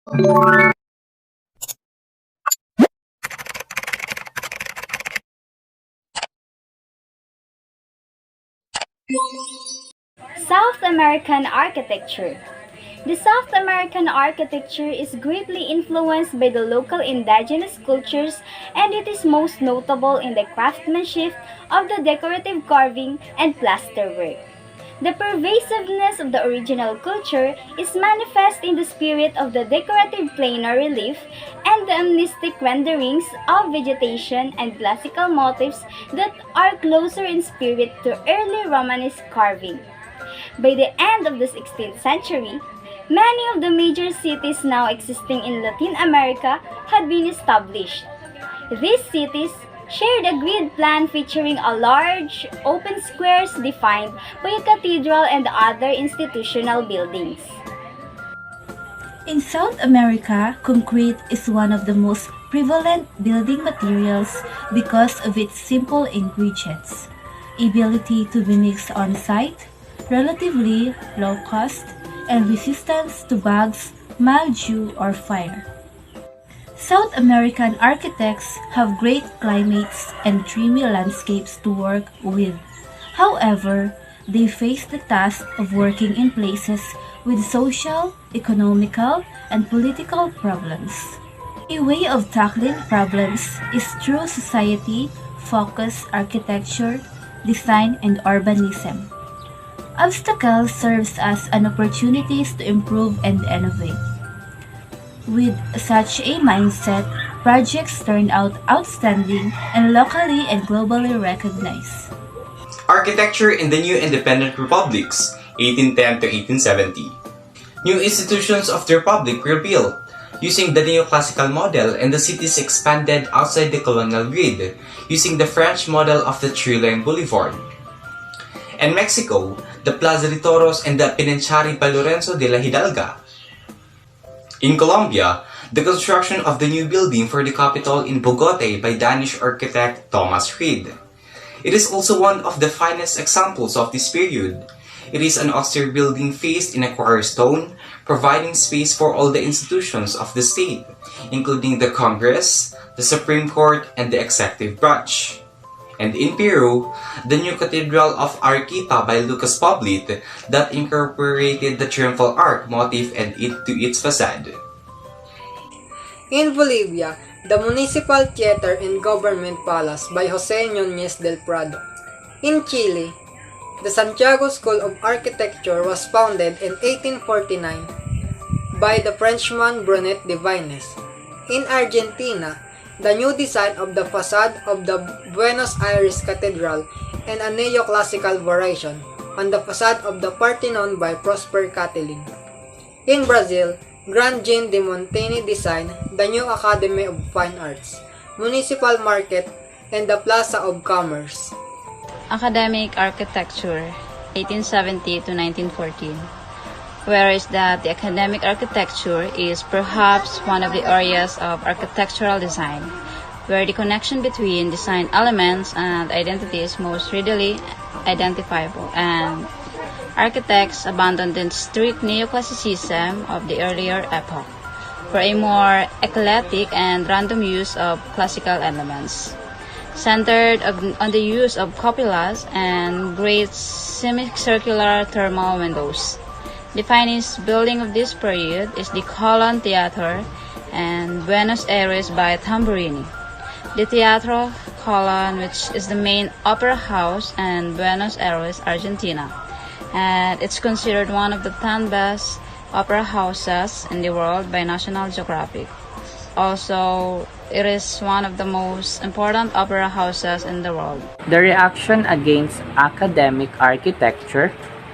South American architecture. The South American architecture is greatly influenced by the local indigenous cultures, and it is most notable in the craftsmanship of the decorative carving and plasterwork. The pervasiveness of the original culture is manifest in the spirit of the decorative planar relief and the mystic renderings of vegetation and classical motifs that are closer in spirit to early Romanesque carving. By the end of the 16th century, many of the major cities now existing in Latin America had been established. These cities shared a grid plan featuring a large, open squares defined by a cathedral and other institutional buildings. In South America, concrete is one of the most prevalent building materials because of its simple ingredients, ability to be mixed on site, relatively low cost, and resistance to bugs, mildew, or fire. South American architects have great climates and dreamy landscapes to work with. However, they face the task of working in places with social, economical, and political problems. A way of tackling problems is through society-focused architecture, design, and urbanism. Obstacles serves as an opportunities to improve and innovate. With such a mindset, projects turn out outstanding and locally and globally recognized. Architecture in the new independent republics, 1810 to 1870. New institutions of the republic were built, using the neoclassical model, and the cities expanded outside the colonial grid, using the French model of the three-lane boulevard. In Mexico, the Plaza de Toros and the Penitenciary by Lorenzo de la Hidalga. In Colombia, the construction of the new building for the capital in Bogotá by Danish architect Thomas Reed. It is also one of the finest examples of this period. It is an austere building faced in a quarry stone, providing space for all the institutions of the state, including the Congress, the Supreme Court, and the executive branch. And in Peru, the new Cathedral of Arequipa by Lucas Poblit that incorporated the triumphal arch motif and to its facade. In Bolivia, the Municipal Theater and Government Palace by Jose Núñez del Prado. In Chile, the Santiago School of Architecture was founded in 1849 by the Frenchman Brunet de Vines. In Argentina, the new design of the facade of the Buenos Aires Cathedral and a neoclassical variation on the facade of the Parthenon by Prosper Catelyn. In Brazil, Grand Jean de Montaigne designed the new Academy of Fine Arts, Municipal Market, and the Plaza of Commerce. Academic architecture, 1870 to 1914. Whereas that the academic architecture is perhaps one of the areas of architectural design, where the connection between design elements and identity is most readily identifiable, and architects abandoned the strict neoclassicism of the earlier epoch for a more eclectic and random use of classical elements, centered on the use of cupolas and great semicircular thermal windows. The finest building of this period is the Colón Theater and Buenos Aires by Tamburini. The Teatro Colón, which is the main opera house in Buenos Aires, Argentina, and it's considered one of the 10 best opera houses in the world by National Geographic. Also, it is one of the most important opera houses in the world. The reaction against academic architecture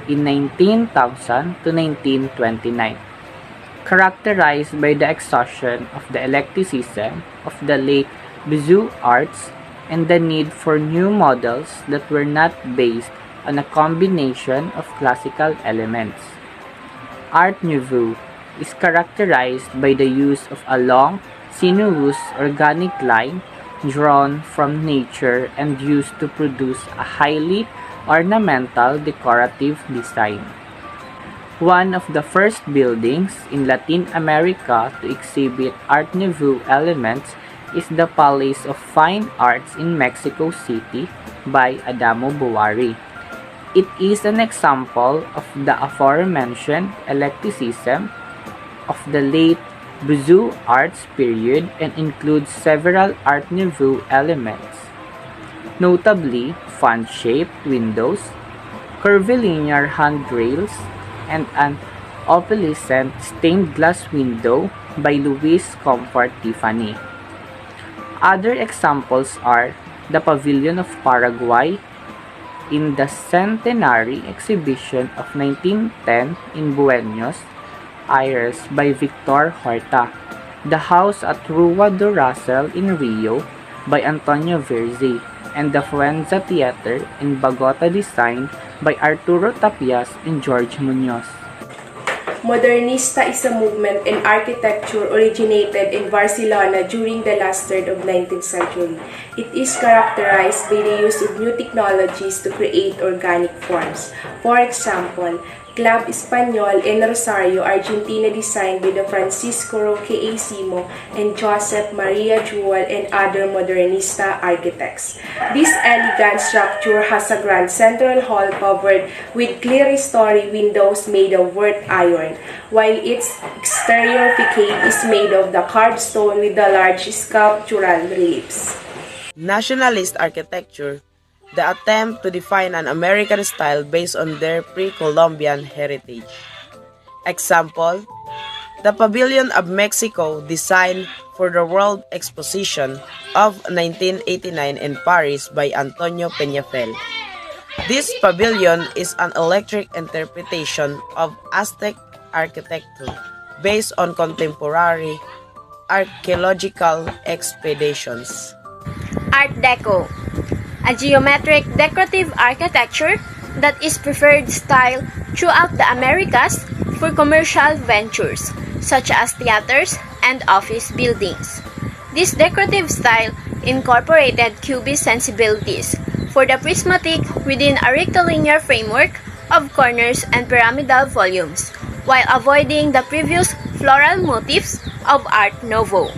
in 19,000 to 1929, characterized by the exhaustion of the eclecticism of the late Beaux Arts and the need for new models that were not based on a combination of classical elements. Art Nouveau is characterized by the use of a long, sinuous, organic line drawn from nature and used to produce a highly ornamental decorative design. One of the first buildings in Latin America to exhibit Art Nouveau elements is the Palace of Fine Arts in Mexico City by Adamo Bovary. It is an example of the aforementioned eclecticism of the late Beaux Arts period and includes several Art Nouveau elements, notably fan-shaped windows, curvilinear handrails, and an opalescent stained glass window by Louis Comfort Tiffany. Other examples are the Pavilion of Paraguay in the Centenary Exhibition of 1910 in Buenos Aires by Victor Horta, the House at Rua do Racel in Rio by Antonio Verzi, and the Fuenza Theater in Bogota designed by Arturo Tapias and George Munoz. Modernista is a movement in architecture originated in Barcelona during the last third of 19th century. It is characterized by the use of new technologies to create organic forms. For example, Club Español in Rosario, Argentina designed by the Francisco Roque Acimo and Josep Maria Jewell and other modernista architects. This elegant structure has a grand central hall covered with clerestory windows made of wrought iron, while its exterior facade is made of the carved stone with the large sculptural reliefs. Nationalist architecture, the attempt to define an American style based on their pre-Columbian heritage. Example, the Pavilion of Mexico designed for the World Exposition of 1989 in Paris by Antonio Peñafiel. This pavilion is an eclectic interpretation of Aztec architecture based on contemporary archaeological expeditions. Art Deco, a geometric decorative architecture that is preferred style throughout the Americas for commercial ventures, such as theaters and office buildings. This decorative style incorporated Cubist sensibilities for the prismatic within a rectilinear framework of corners and pyramidal volumes, while avoiding the previous floral motifs of Art Nouveau.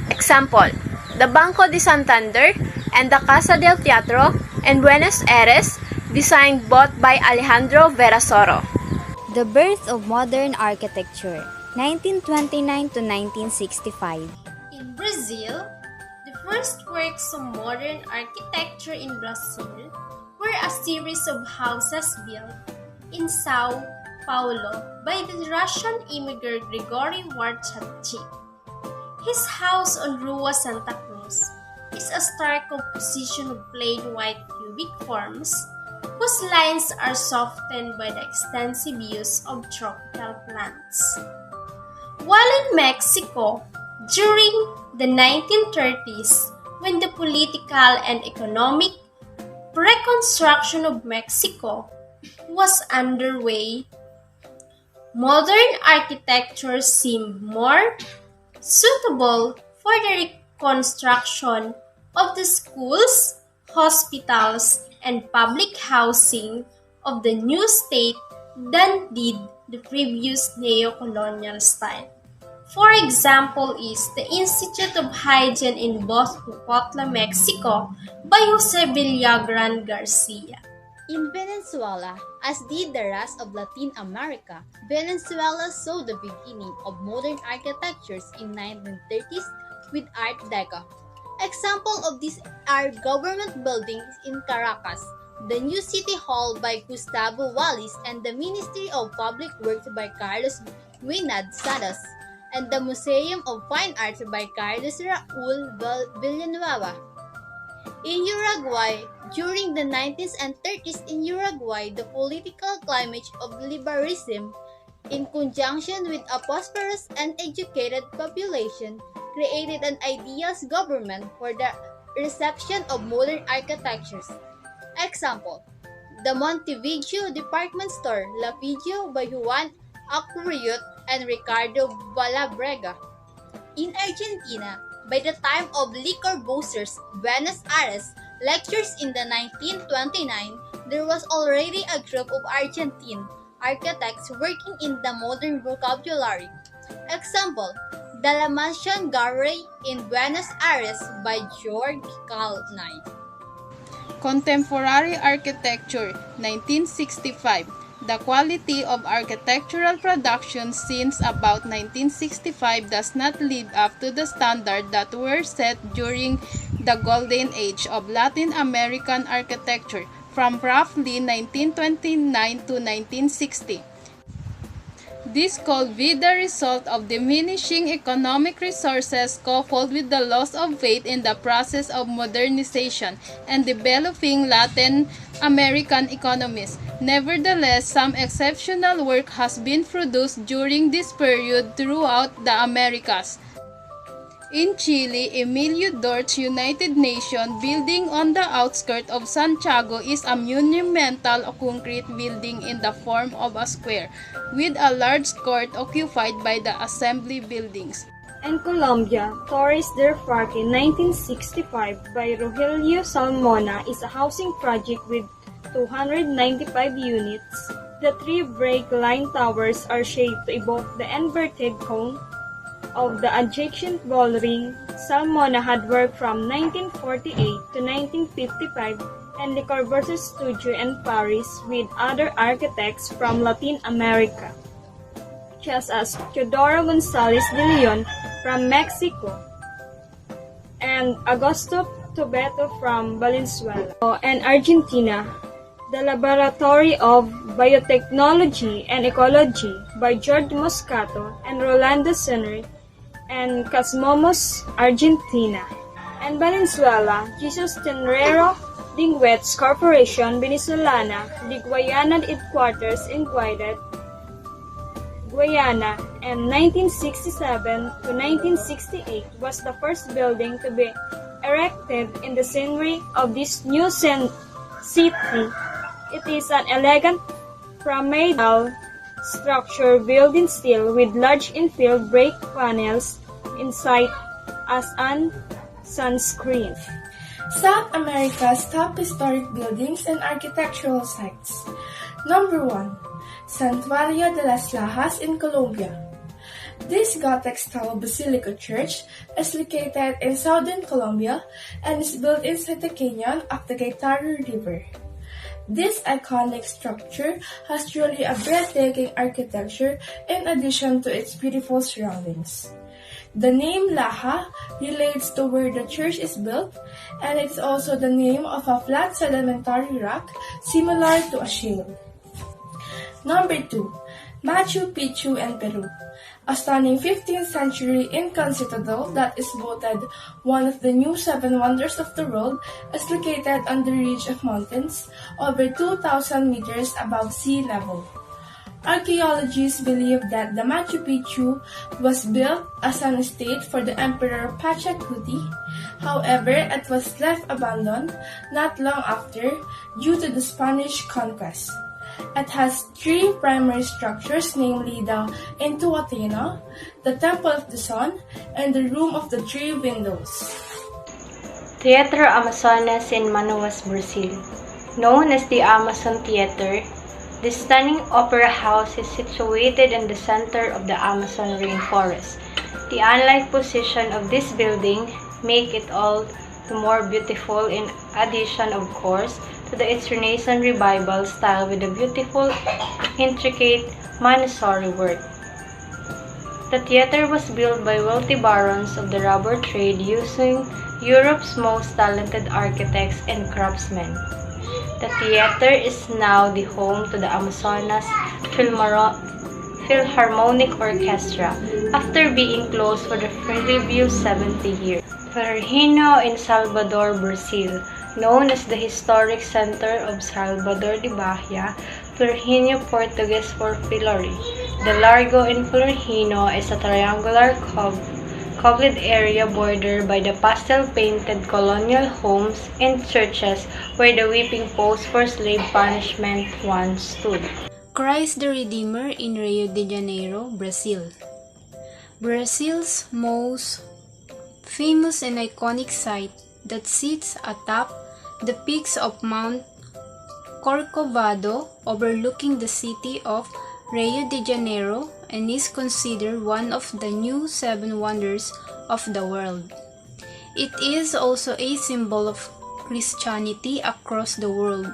Example, the Banco de Santander and the Casa del Teatro in Buenos Aires, designed both by Alejandro Verasoro. The birth of modern architecture, 1929 to 1965. In Brazil, the first works of modern architecture in Brazil were a series of houses built in Sao Paulo by the Russian immigrant Grigory Warchavchik. His house on Rua Santa Cruz is a stark composition of plain white cubic forms whose lines are softened by the extensive use of tropical plants. While in Mexico, during the 1930s, when the political and economic reconstruction of Mexico was underway, modern architecture seemed more suitable for the reconstruction of the schools, hospitals, and public housing of the new state than did the previous neo-colonial style. For example is the Institute of Hygiene in Bojutla, Mexico by Jose Villagran Garcia. In Venezuela, as did the rest of Latin America, Venezuela saw the beginning of modern architectures in 1930s with Art Deco. Examples of these are government buildings in Caracas, the new City Hall by Gustavo Wallis and the Ministry of Public Works by Carlos Guinad Sadas, and the Museum of Fine Arts by Carlos Raúl Villanueva. In Uruguay, during the 19th and 30s in Uruguay, the political climate of liberalism, in conjunction with a prosperous and educated population, created an ideal government for the reception of modern architectures. Example, the Montevideo department store La Figio by Juan Acuriut and Ricardo Valabrega. In Argentina, by the time of Le Corbusier's Buenos Aires lectures in the 1929, there was already a group of Argentine architects working in the modern vocabulary. Example, the La Mansion Gallery in Buenos Aires by George Calnay. Contemporary Architecture, 1965. The quality of architectural production since about 1965 does not live up to the standard that were set during the golden age of Latin American architecture from roughly 1929 to 1960. This could be the result of diminishing economic resources coupled with the loss of faith in the process of modernization and developing Latin American economies. Nevertheless, some exceptional work has been produced during this period throughout the Americas. In Chile, Emilio Dort's United Nations building on the outskirts of Santiago is a monumental concrete building in the form of a square, with a large court occupied by the assembly buildings. In Colombia, Torres del Parque 1965 by Rogelio Salmona is a housing project with 295 units. The three break line towers are shaped to evoke the inverted cone of the adjacent building. Salmona had worked from 1948 to 1955 in Le Corbusier's studio in Paris with other architects from Latin America, such as Teodoro González de Leon from Mexico and Augusto Tobeto from Valenzuela. And Argentina, the Laboratory of Biotechnology and Ecology by George Moscato and Rolando Senner and Casmomos, Argentina. And Valenzuela, Jesus Tenrero Dingwet's Corporation Venezolana, the Guayana headquarters in Guaydet, Guyana, and 1967 to 1968 was the first building to be erected in the scenery of this new city. It is an elegant pyramidal structure built in steel with large infill break panels inside as an sunscreen. South America's top historic buildings and architectural sites. Number 1. Santuario de las Lajas in Colombia. This Gothic-style basilica church is located in southern Colombia and is built inside the canyon of the Gaitaro River. This iconic structure has truly a breathtaking architecture in addition to its beautiful surroundings. The name Laja relates to where the church is built, and it's also the name of a flat sedimentary rock similar to a shale. Number 2. Machu Picchu in Peru. A stunning 15th century Incan citadel that is voted one of the new 7 wonders of the world is located on the ridge of mountains over 2,000 meters above sea level. Archaeologists believe that the Machu Picchu was built as an estate for the Emperor Pachacuti. However, it was left abandoned not long after due to the Spanish conquest. It has 3 primary structures, namely the Intihuatana, the Temple of the Sun, and the Room of the 3 Windows. Teatro Amazonas in Manaus, Brazil. Known as the Amazon Theater, this stunning opera house is situated in the center of the Amazon rainforest. The unlike position of this building make it all the more beautiful, in addition, of course, to its Renaissance revival style with a beautiful, intricate Montessori work. The theater was built by wealthy barons of the rubber trade using Europe's most talented architects and craftsmen. The theater is now the home to the Amazonas Philharmonic Orchestra after being closed for the previous 70 years. Florentino in Salvador, Brazil. Known as the historic center of Salvador de Bahia, Florentino Portuguese for Filori. The Largo in Florentino is a triangular covered area bordered by the pastel-painted colonial homes and churches where the whipping post for slave punishment once stood. Christ the Redeemer in Rio de Janeiro, Brazil. Brazil's most famous and iconic site that sits atop the peaks of Mount Corcovado, overlooking the city of Rio de Janeiro, and is considered one of the new seven wonders of the world. It is also a symbol of Christianity across the world.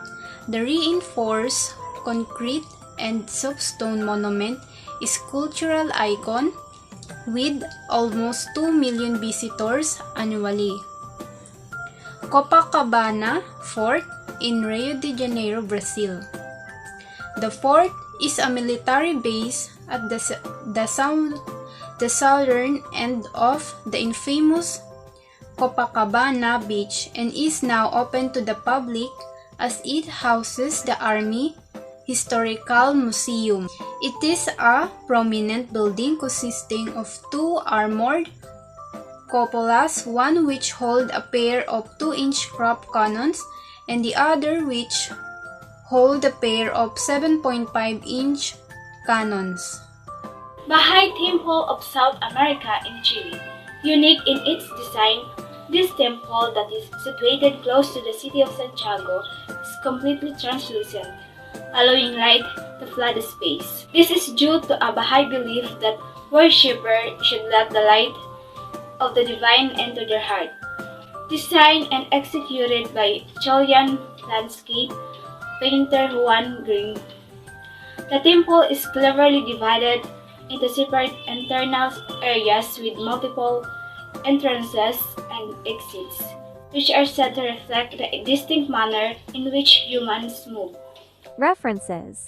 The reinforced concrete and soapstone monument is a cultural icon with almost 2 million visitors annually. Copacabana Fort in Rio de Janeiro, Brazil. The fort is a military base at the southern end of the infamous Copacabana Beach and is now open to the public as it houses the Army Historical Museum. It is a prominent building consisting of two armored cupolas, one which hold a pair of 2-inch crop cannons and the other which hold a pair of 7.5-inch cannons. Baha'i Temple of South America in Chile. Unique in its design, this temple that is situated close to the city of Santiago is completely translucent, allowing light to flood the space. This is due to a Baha'i belief that worshippers should let the light of the divine enter their heart. Designed and executed by Chilean landscape painter Juan Green, the temple is cleverly divided into separate internal areas with multiple entrances and exits, which are said to reflect the distinct manner in which humans move. References